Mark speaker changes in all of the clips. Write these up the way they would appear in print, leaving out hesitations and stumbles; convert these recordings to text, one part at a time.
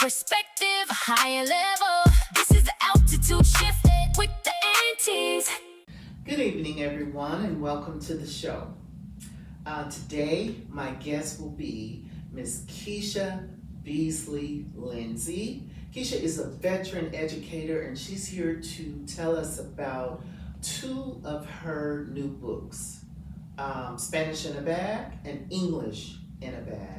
Speaker 1: perspective, a higher level. This is the altitude shifted with the antes.
Speaker 2: Good evening, everyone, and welcome to the show. Today, my guest will be Miss Kecia Beasley Lindsey. Kecia is a veteran educator, and she's here to tell us about two of her new books, Spanish in a Bag and English in a Bag.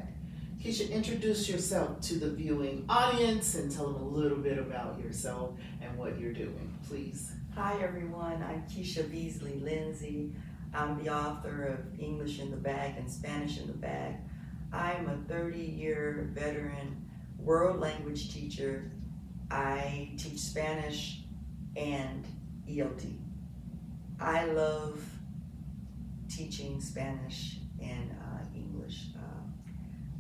Speaker 2: Kecia, introduce yourself to the viewing audience and tell them a little bit about yourself and what you're doing, please.
Speaker 3: Hi everyone, I'm Kecia Beasley Lindsey. I'm the author of English in the Bag and Spanish in the Bag. I'm a 30-year veteran world language teacher. I teach Spanish and ELD. I love teaching Spanish and English.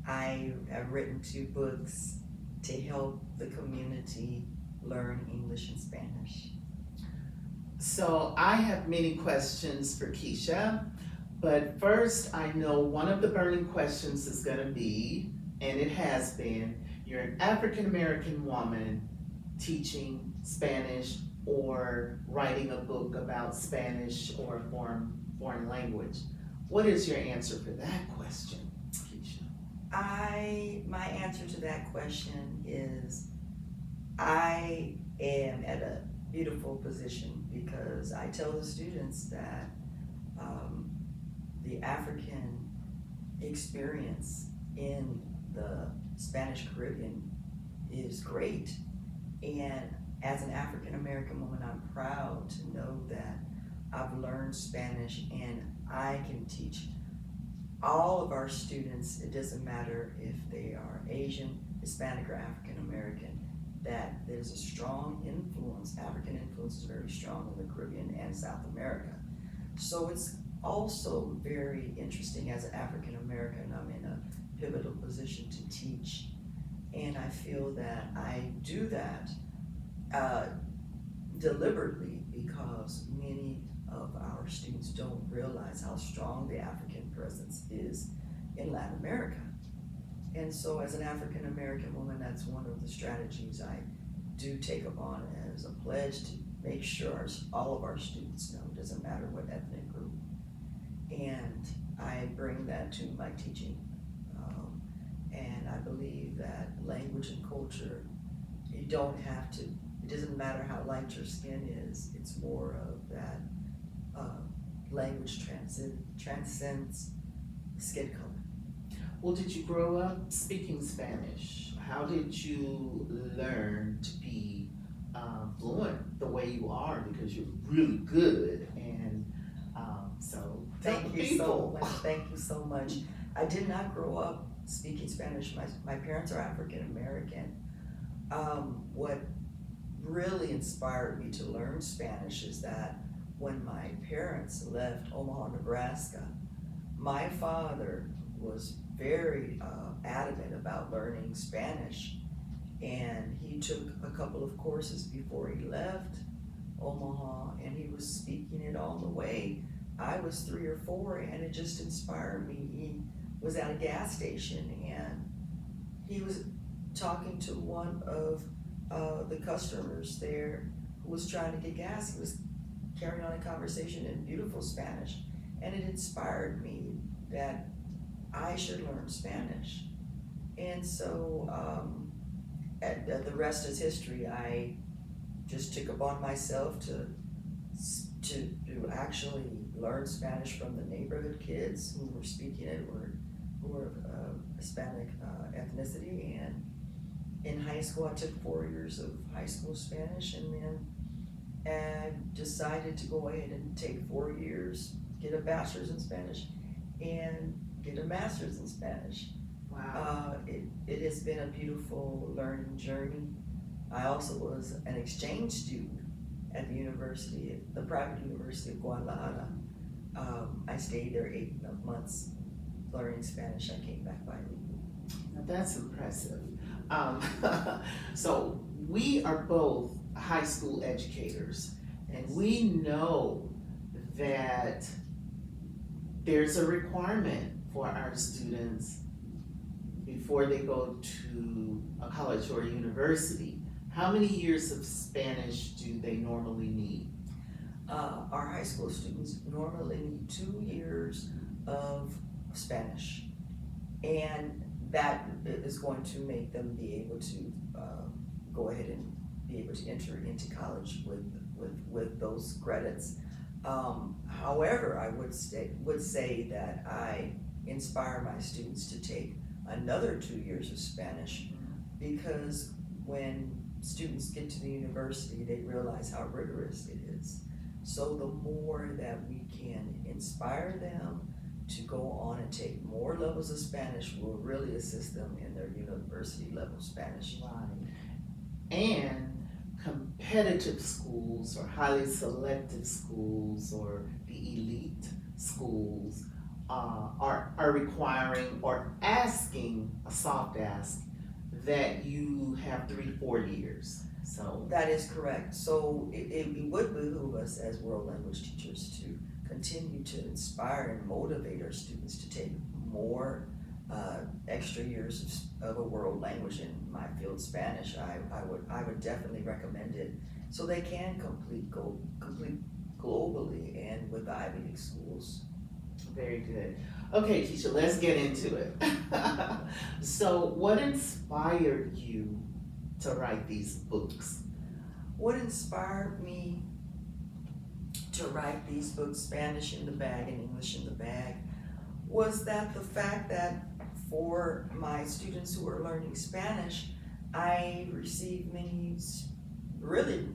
Speaker 3: I have written 2 books to help the community learn English and Spanish.
Speaker 2: So I have many questions for Kecia, but first I know one of the burning questions is going to be, and it has been, you're an African American woman teaching Spanish or writing a book about Spanish or foreign language. What is your answer for that question, Kecia?
Speaker 3: My answer to that question is I am at a beautiful position because I tell the students that the African experience in the Spanish Caribbean is great. And as an African American woman, I'm proud to know that I've learned Spanish and I can teach all of our students. It doesn't matter if they are Asian, Hispanic, or African American, that there's a strong influence. African influence is very strong in the Caribbean and South America. So it's also very interesting as an African American. I'm in a pivotal position to teach, and I feel that I do that deliberately because many of our students don't realize how strong the African presence is in Latin America. And so as an African American woman, that's one of the strategies I do take upon as a pledge to make sure all of our students know, it doesn't matter what ethnic group. And I bring that to my teaching. And I believe that language and culture, you don't have to, it doesn't matter how light your skin is, it's more of that language transcends skin color.
Speaker 2: Well, did you grow up speaking Spanish? How did you learn to be fluent the way you are? Because you're really good, and so
Speaker 3: Thank you so much. Thank you so much. I did not grow up speaking Spanish. My parents are African American. What really inspired me to learn Spanish is that when my parents left Omaha, Nebraska, my father was very adamant about learning Spanish, and he took a couple of courses before he left Omaha, and he was speaking it all the way. I was 3 or 4, and it just inspired me. He was at a gas station, and he was talking to one of the customers there who was trying to get gas. He was carrying on a conversation in beautiful Spanish, and it inspired me that I should learn Spanish. And so the rest is history. I just took upon myself to actually learn Spanish from the neighborhood kids who were speaking it, who were Hispanic ethnicity. And in high school, I took 4 years of high school Spanish, and then I decided to go ahead and take 4 years, get a bachelor's in Spanish, and get a master's in Spanish.
Speaker 2: Wow.
Speaker 3: It has been a beautiful learning journey. I also was an exchange student at the private University of Guadalajara. I stayed there 8 months learning Spanish. I came back bilingual.
Speaker 2: Now that's impressive. So we are both high school educators, and we know that there's a requirement for our students before they go to a college or a university, how many years of Spanish do they normally need?
Speaker 3: Our high school students normally need 2 years of Spanish. And that is going to make them be able to go ahead and be able to enter into college with those credits. However, I would say that I inspire my students to take another 2 years of Spanish, because when students get to the university, they realize how rigorous it is. So the more that we can inspire them to go on and take more levels of Spanish will really assist them in their university level Spanish.
Speaker 2: Right. And competitive schools or highly selective schools or the elite schools are requiring or asking, a soft ask, that you have 3-4 years. So
Speaker 3: That is correct. So it would behoove us as world language teachers to continue to inspire and motivate our students to take more extra years of a world language. In my field, Spanish, I would definitely recommend it, so they can complete globally and with the Ivy League schools.
Speaker 2: very good. Okay, Kecia, let's get into it. So what inspired you to write these books?
Speaker 3: What inspired me to write these books, Spanish in the Bag and English in the Bag, was that the fact that for my students who are learning Spanish, I received many really,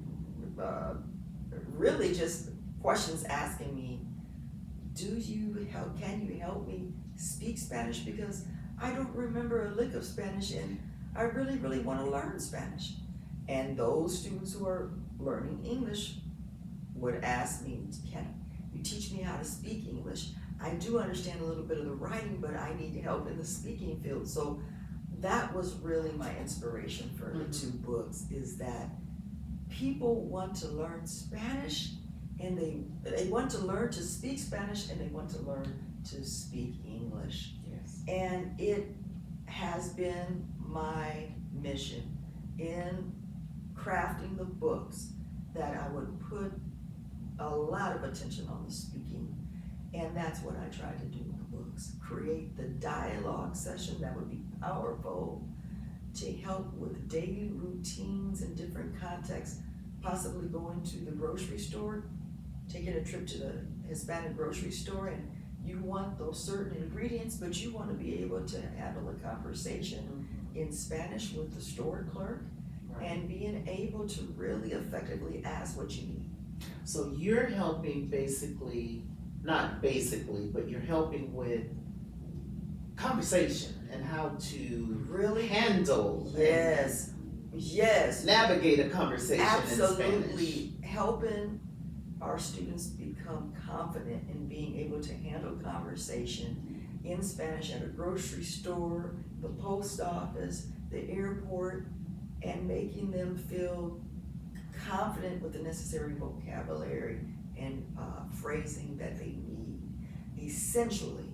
Speaker 3: really just questions asking me, can you help me speak Spanish? Because I don't remember a lick of Spanish and I really, really want to learn Spanish. And those students who are learning English would ask me, can you teach me how to speak English? I do understand a little bit of the writing, but I need help in the speaking field. So that was really my inspiration for the two books, is that people want to learn Spanish, and they want to learn to speak Spanish, and they want to learn to speak English.
Speaker 2: Yes.
Speaker 3: And it has been my mission in crafting the books that I would put a lot of attention on the speaking, and that's what I tried to do in the books. Create the dialogue session that would be powerful to help with daily routines in different contexts, possibly going to the grocery store, taking a trip to the Hispanic grocery store, and you want those certain ingredients, but you want to be able to handle a conversation in Spanish with the store clerk, and being able to really effectively ask what you need.
Speaker 2: So you're helping but you're helping with conversation and how to
Speaker 3: Really
Speaker 2: handle
Speaker 3: Yes,
Speaker 2: and navigate a conversation in Spanish.
Speaker 3: absolutely. Helping our students become confident in being able to handle conversation in Spanish at a grocery store, the post office, the airport, and making them feel confident with the necessary vocabulary and phrasing that they need, essentially.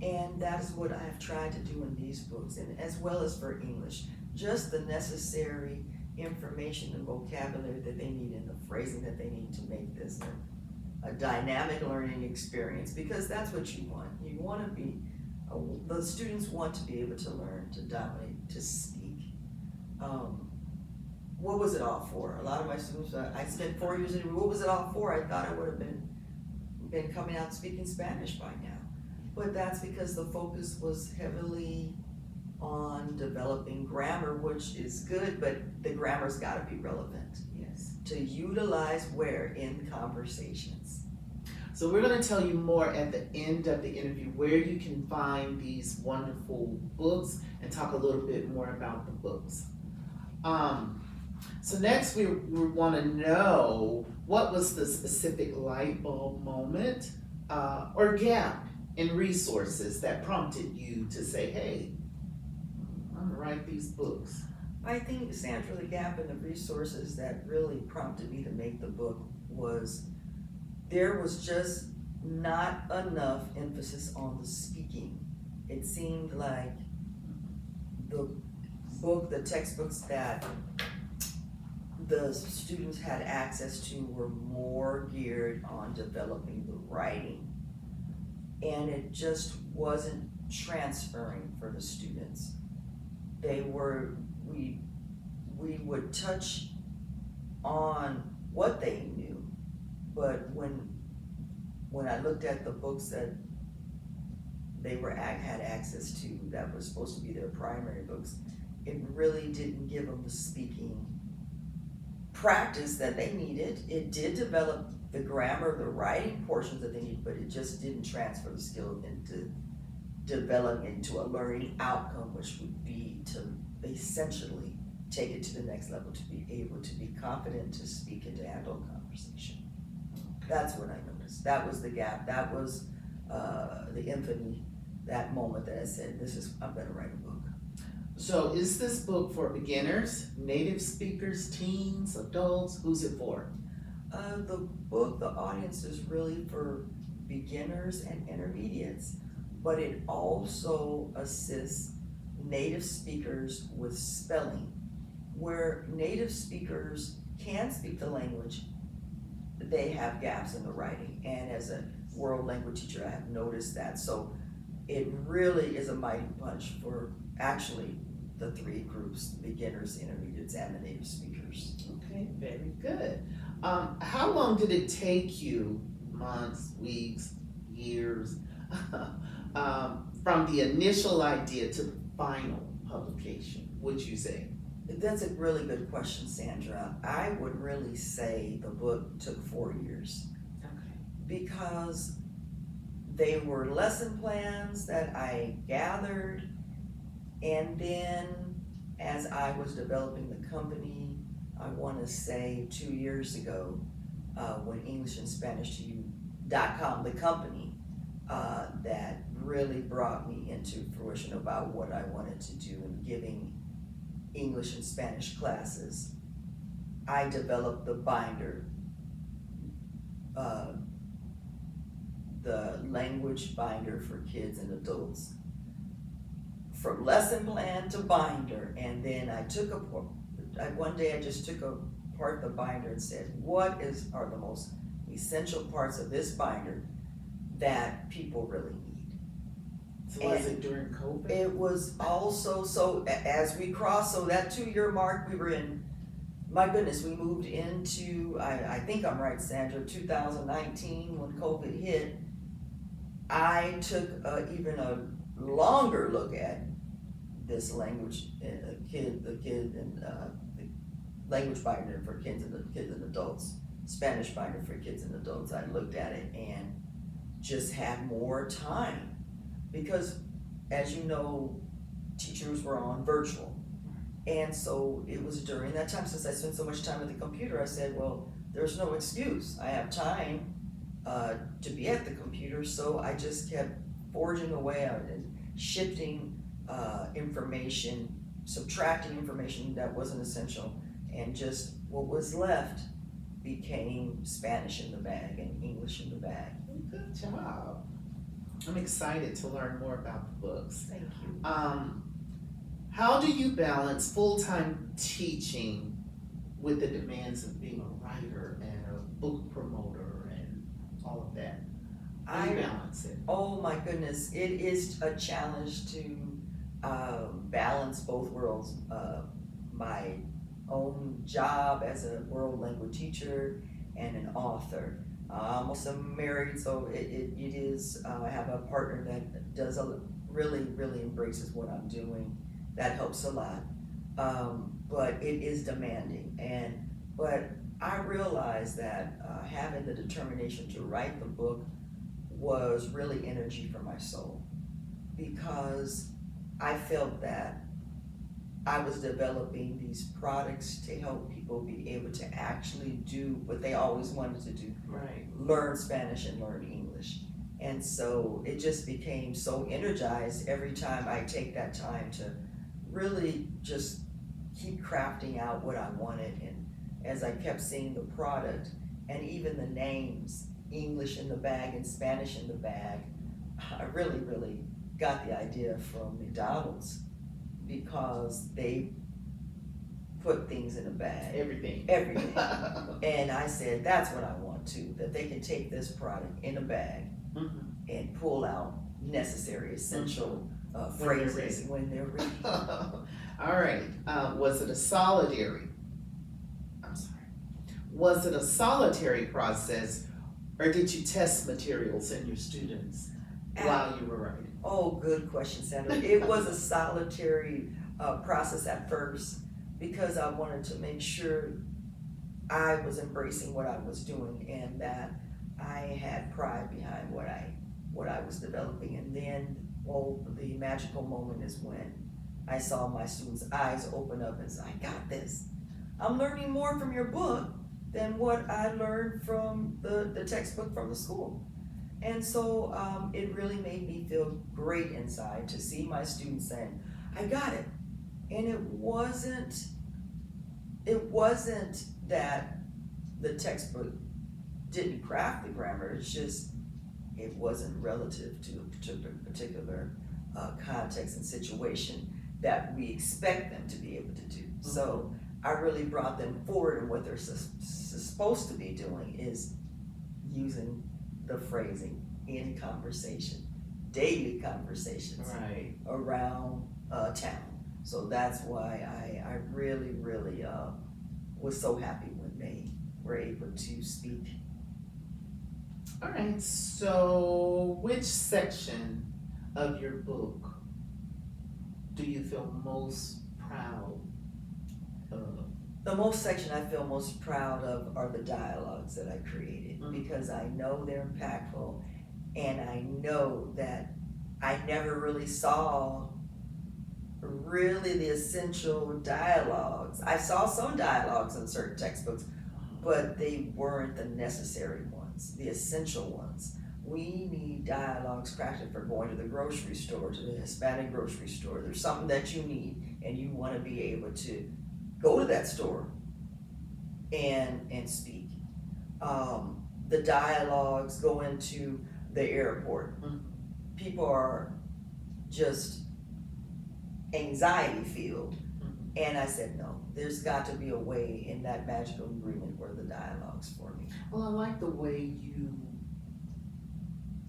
Speaker 3: And that is what I've tried to do in these books, and as well as for English, just the necessary information and vocabulary that they need and the phrasing that they need to make this a dynamic learning experience, because that's what you want. You want to be, the students want to be able to learn, to dominate, to speak. What was it all for? A lot of my students, I spent 4 years in, what was it all for? I thought I would have been coming out speaking Spanish by now. But that's because the focus was heavily on developing grammar, which is good, but the grammar's gotta be relevant.
Speaker 2: Yes.
Speaker 3: To utilize where? In conversations.
Speaker 2: So we're going to tell you more at the end of the interview where you can find these wonderful books and talk a little bit more about the books. So next we want to know, what was the specific light bulb moment or gap in resources that prompted you to say, hey, I'm gonna write these books?
Speaker 3: I think Sandra, the gap in the resources that really prompted me to make the book was there was just not enough emphasis on the speaking. It seemed like the textbooks that the students had access to were more geared on developing the writing. And it just wasn't transferring for the students. We would touch on what they knew, but when I looked at the books that they had access to that were supposed to be their primary books, it really didn't give them the speaking practice that they needed. It did develop the grammar, the writing portions that they need, but it just didn't transfer the skill into developing into a learning outcome, which would be to essentially take it to the next level, to be able to be confident to speak and to handle conversation. That's what I noticed. That was the gap. That was the infamy, that moment that I said, I'm gonna write a book.
Speaker 2: So is this book for beginners, native speakers, teens, adults? Who's it for?
Speaker 3: The audience is really for beginners and intermediates, but it also assists native speakers with spelling. Where native speakers can speak the language, they have gaps in the writing. And as a world language teacher, I have noticed that. So it really is a mighty punch for actually the three groups: the beginners, intermediates, and the native speakers.
Speaker 2: Okay, very good. How long did it take you, months, weeks, years, from the initial idea to the final publication, would you say?
Speaker 3: That's a really good question, Sandra. I would really say the book took 4 years.
Speaker 2: Okay.
Speaker 3: Because they were lesson plans that I gathered, and then as I was developing the company, I want to say 2 years ago, when EnglishandSpanishToYou.com, the company, that really brought me into fruition about what I wanted to do in giving English and Spanish classes, I developed the binder, the language binder for kids and adults. From lesson plan to binder, and then one day I just took apart the binder and said, what are the most essential parts of this binder that people really need?
Speaker 2: So was it during COVID?
Speaker 3: It was also, so as we crossed, so that 2-year mark, we were in, my goodness, we moved into, I think I'm right, Sandra, 2019 when COVID hit. I took even a longer look at this language, the language binder for kids and adults, Spanish binder for kids and adults. I looked at it and just had more time. Because, as you know, teachers were on virtual. And so it was during that time, since I spent so much time at the computer, I said, well, there's no excuse. I have time to be at the computer, so I just kept forging away on it, shifting information, subtracting information that wasn't essential, and just what was left became Spanish in the bag and English in the bag.
Speaker 2: Good job. I'm excited to learn more about the books.
Speaker 3: Thank you.
Speaker 2: How do you balance full-time teaching with the demands of being a writer and a book promoter and all of that? How do you balance it?
Speaker 3: Oh my goodness, it is a challenge to balance both worlds. My own job as a world language teacher and an author. I'm also married, so it is, I have a partner that does really embraces what I'm doing. That helps a lot. But it is demanding. But I realized that having the determination to write the book was really energy for my soul, because I felt that I was developing these products to help people be able to actually do what they always wanted to do.
Speaker 2: Right.
Speaker 3: Learn Spanish and learn English. And so it just became so energized every time I take that time to really just keep crafting out what I wanted. And as I kept seeing the product and even the names, English in the bag and Spanish in the bag, I really got the idea from McDonald's. because they put things in a bag,
Speaker 2: Everything.
Speaker 3: everything. And I said, that's what I want too, that they can take this product in a bag
Speaker 2: Mhm.
Speaker 3: and pull out necessary, essential
Speaker 2: When they're
Speaker 3: phrases when they're ready.
Speaker 2: All right, was it a solitary, I'm sorry, was it a solitary process, or did you test materials in your students while you were writing?
Speaker 3: Oh, good question, Sandra. It was a solitary process at first because I wanted to make sure I was embracing what I was doing and that I had pride behind what I was developing. And then, the magical moment is when I saw my students' eyes open up and say, I got this. I'm learning more from your book than what I learned from the textbook from the school. And so it really made me feel great inside to see my students saying, I got it. And it wasn't that the textbook didn't craft the grammar, it's just it wasn't relative to a particular context and situation that we expect them to be able to do. Mm-hmm. So I really brought them forward, and what they're supposed to be doing is using the phrasing in conversation, daily conversations around town. So that's why I really, really was so happy when they were able to speak.
Speaker 2: All right, so which section of your book do you feel most proud of?
Speaker 3: The most section I feel most proud of are the dialogues that I created, because I know they're impactful, and I know that I never really saw really the essential dialogues. I saw some dialogues in certain textbooks, but they weren't the necessary ones, the essential ones. We need dialogues crafted for going to the grocery store, to the Hispanic grocery store. There's something that you need, and you want to be able to go to that store and speak. The dialogues go into the airport. People are just anxiety filled. And I said, no, there's got to be a way in that magical agreement where the dialogues for me.
Speaker 2: Well, I like the way you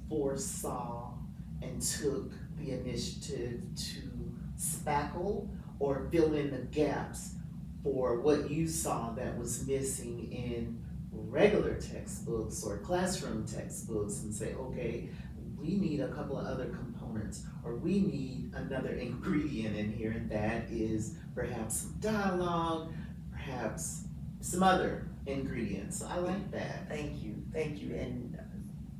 Speaker 2: foresaw and took the initiative to spackle or fill in the gaps for what you saw that was missing in regular textbooks or classroom textbooks, and say, okay, we need a couple of other components, or we need another ingredient in here, and that is perhaps some dialogue, perhaps some other ingredients. So I like that.
Speaker 3: Thank you. And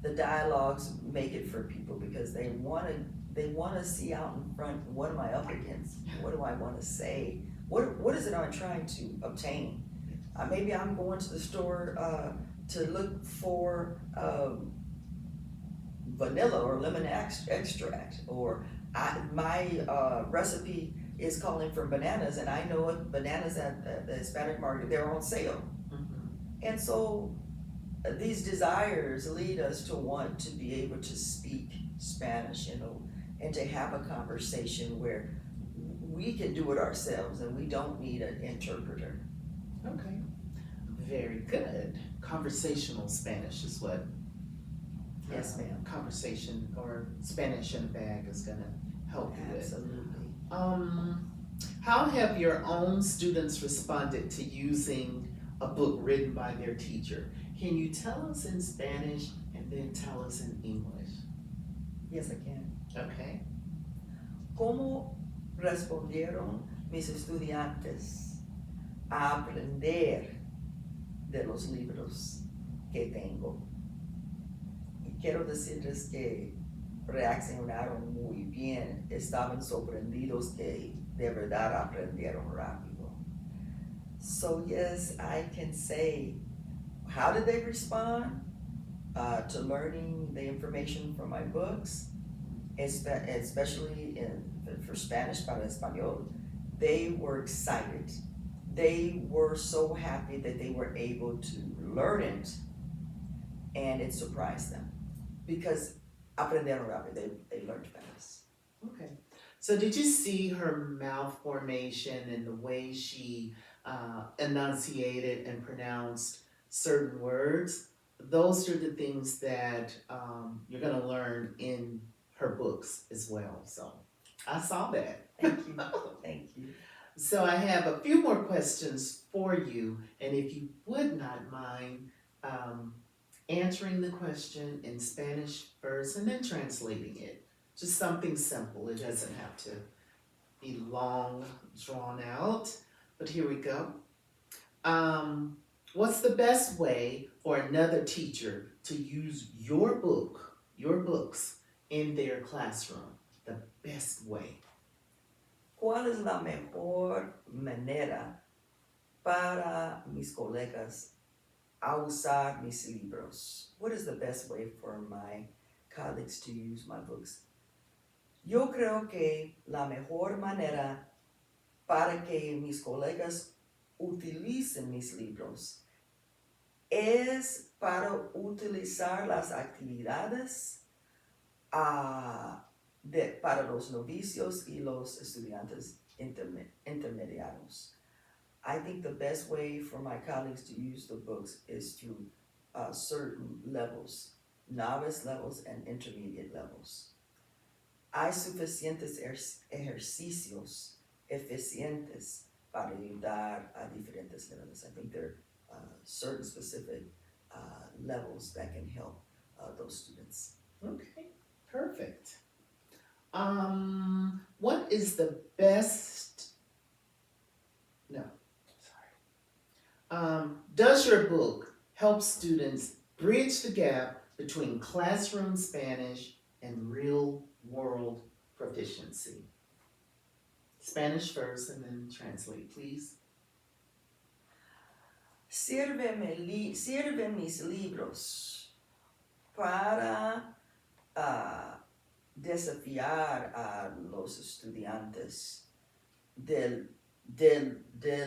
Speaker 3: the dialogues make it for people because they want to see out in front, what am I up against? What do I want to say? What is it I'm trying to obtain? Maybe I'm going to the store to look for vanilla or lemon extract, or my recipe is calling for bananas, and I know bananas at the Hispanic market, they're on sale. And so these desires lead us to want to be able to speak Spanish, and to have a conversation where we can do it ourselves and we don't need an interpreter.
Speaker 2: Okay, very good. Conversational Spanish is what
Speaker 3: Yes, ma'am.
Speaker 2: Conversation or Spanish in a bag is gonna help you with.
Speaker 3: Absolutely.
Speaker 2: How have your own students responded to using a book written by their teacher? Can you tell us in Spanish and then tell us in English?
Speaker 3: Yes, I can.
Speaker 2: Okay.
Speaker 3: ¿Cómo respondieron mis estudiantes a aprender de los libros que tengo? Y quiero decirles que reaccionaron muy bien, estaban sorprendidos que de verdad aprendieron rápido. So yes, I can say, how did they respond to learning the information from my books, especially for Spanish para Español? They were excited. They were so happy that they were able to learn it, and it surprised them because aprendieron rápido. They learned fast.
Speaker 2: Okay. So did you see her mouth formation and the way she enunciated and pronounced certain words? Those are the things that you're going to learn in her books as well. So I saw that.
Speaker 3: Thank you. Thank you.
Speaker 2: So I have a few more questions for you, and if you would not mind answering the question in Spanish first and then translating it. Just something simple. It doesn't have to be long, drawn out. But here we go. What's the best way for another teacher to use your books in their classroom? The best way.
Speaker 3: ¿Cuál es la mejor manera para mis colegas a usar mis libros? What is the best way for my colleagues to use my books? Yo creo que la mejor manera para que mis colegas utilicen mis libros es para utilizar las actividades para los novicios y los estudiantes intermediarios. I think the best way for my colleagues to use the books is through certain levels, novice levels and intermediate levels. Hay suficientes ejercicios eficientes para ayudar a diferentes niveles. I think there are certain specific levels that can help those students.
Speaker 2: Okay, perfect. What is the best? No, sorry. Does your book help students bridge the gap between classroom Spanish and real world proficiency? Spanish first and then translate, please.
Speaker 3: Sirven mis libros para desafiar a los estudiantes de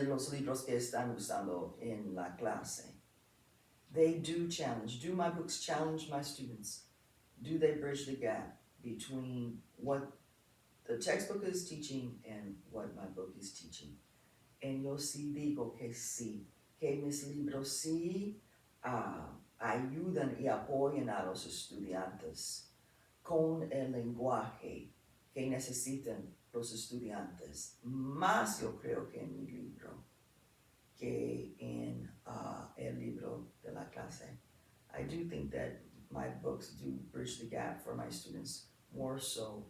Speaker 3: los libros que están usando en la clase. They do challenge. Do my books challenge my students? Do they bridge the gap between what the textbook is teaching and what my book is teaching? And yo sí digo que sí, que mis libros sí ayudan y apoyan a los estudiantes con el lenguaje que necesitan los estudiantes. Más yo creo que en mi libro que en el libro de la clase. I do think that my books do bridge the gap for my students more so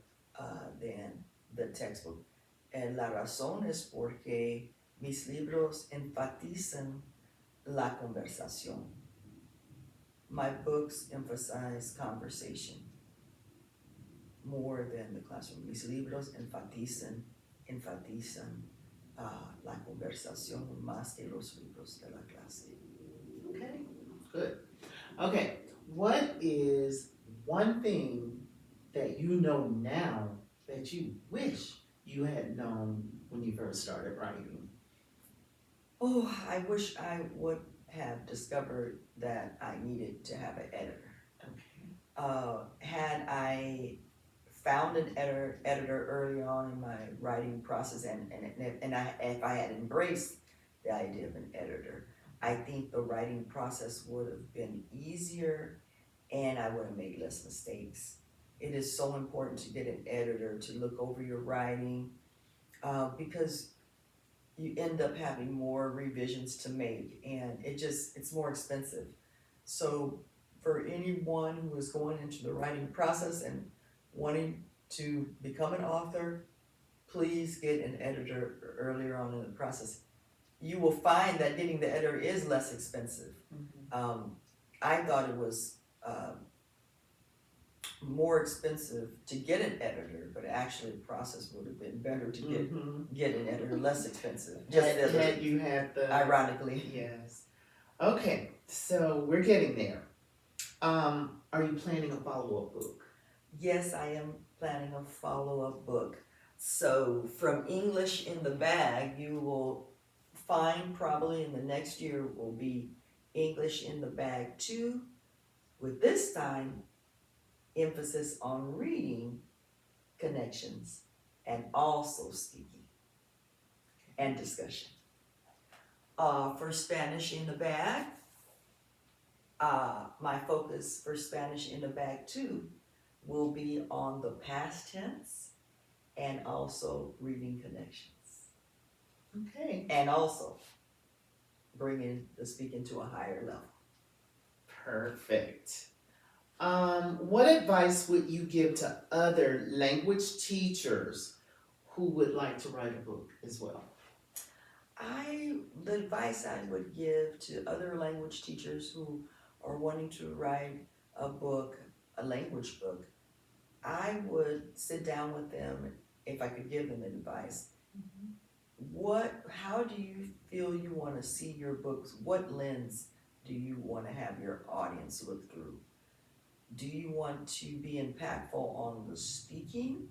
Speaker 3: than the textbook. La razón es porque mis libros enfatizan la conversación. My books emphasize conversation more than the classroom. Mis libros enfatizan la conversación más que los libros de la clase.
Speaker 2: Okay, good. Okay, what is one thing that you know now that you wish you had known when you first started writing?
Speaker 3: Oh, I wish I would have discovered that I needed to have an editor.
Speaker 2: Okay.
Speaker 3: Had I found an editor early on in my writing process, and if I had embraced the idea of an editor, I think the writing process would have been easier and I would have made less mistakes. It is so important to get an editor to look over your writing because you end up having more revisions to make and it's more expensive. So for anyone who is going into the writing process and wanting to become an author, please get an editor earlier on in the process. You will find that getting the editor is less expensive.
Speaker 2: Mm-hmm.
Speaker 3: I thought it was more expensive to get an editor, but actually the process would have been better to get an editor, less expensive.
Speaker 2: Had you had the
Speaker 3: ironically.
Speaker 2: Yes. Okay, so we're getting there. Are you planning a follow-up book?
Speaker 3: Yes, I am planning a follow-up book. So from English in the Bag, you will find probably in the next year will be English in the Bag 2, with this time emphasis on reading connections and also speaking and discussion. For Spanish in the bag, my focus for Spanish in the bag too will be on the past tense and also reading connections.
Speaker 2: Okay,
Speaker 3: And also bringing the speaking to a higher level.
Speaker 2: perfect. What advice would you give to other language teachers who would like to write a book as well?
Speaker 3: The advice I would give to other language teachers who are wanting to write a book, a language book, I would sit down with them if I could give them advice. How do you feel you want to see your books? What lens do you want to have your audience look through? Do you want to be impactful on the speaking?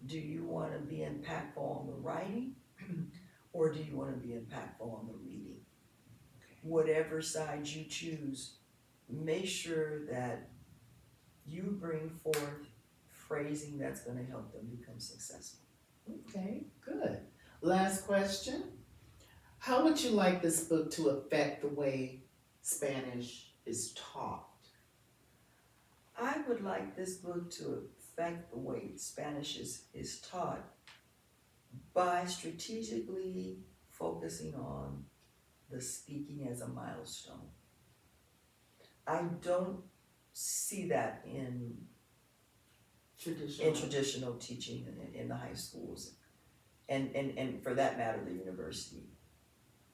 Speaker 3: Do you want to be impactful on the writing? Or do you want to be impactful on the reading? Whatever side you choose, make sure that you bring forth phrasing that's going to help them become successful.
Speaker 2: Okay, good. Last question. How would you like this book to affect the way Spanish is taught?
Speaker 3: I would like this book to affect the way Spanish is taught by strategically focusing on the speaking as a milestone. I don't see that in traditional teaching in the high schools and for that matter the university.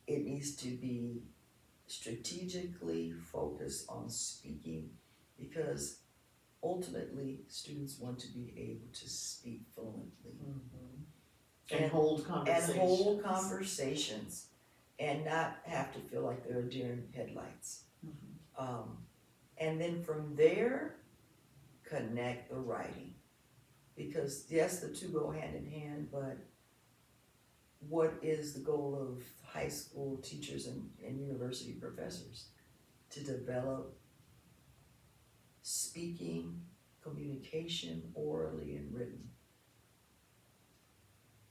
Speaker 3: It needs to be strategically focused on speaking because ultimately students want to be able to speak fluently.
Speaker 2: And hold
Speaker 3: conversations and not have to feel like they're a deer in headlights. And then from there, connect the writing. Because yes, the two go hand in hand, but what is the goal of high school teachers and university professors? To develop speaking, communication, orally and written,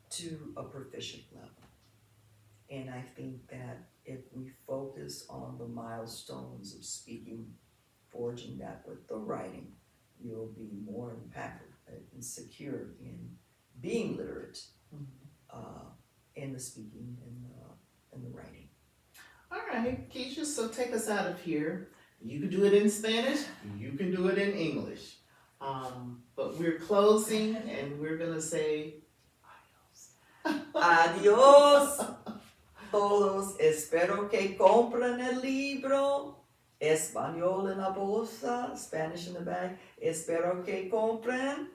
Speaker 3: to a proficient level. And I think that if we focus on the milestones of speaking, forging that with the writing, you'll be more impactful and secure in being literate in the speaking and the writing.
Speaker 2: All right, Kecia, so take us out of here. You can do it in Spanish, you can do it in English. But we're closing and we're gonna say
Speaker 3: Adiós todos, espero que compren el libro. Español en la bolsa, Spanish in the bag. Espero que compren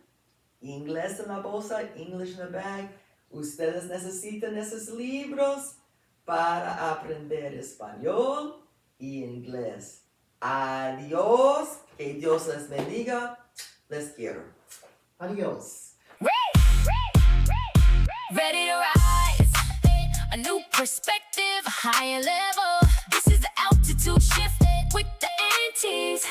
Speaker 3: inglés en la bolsa, English in the bag. Ustedes necesitan esos libros para aprender español y inglés. Adiós, que Dios les bendiga. Les quiero.
Speaker 2: adios.
Speaker 1: Ready to rise, a new perspective, a higher level. This is the altitude shift with the antis.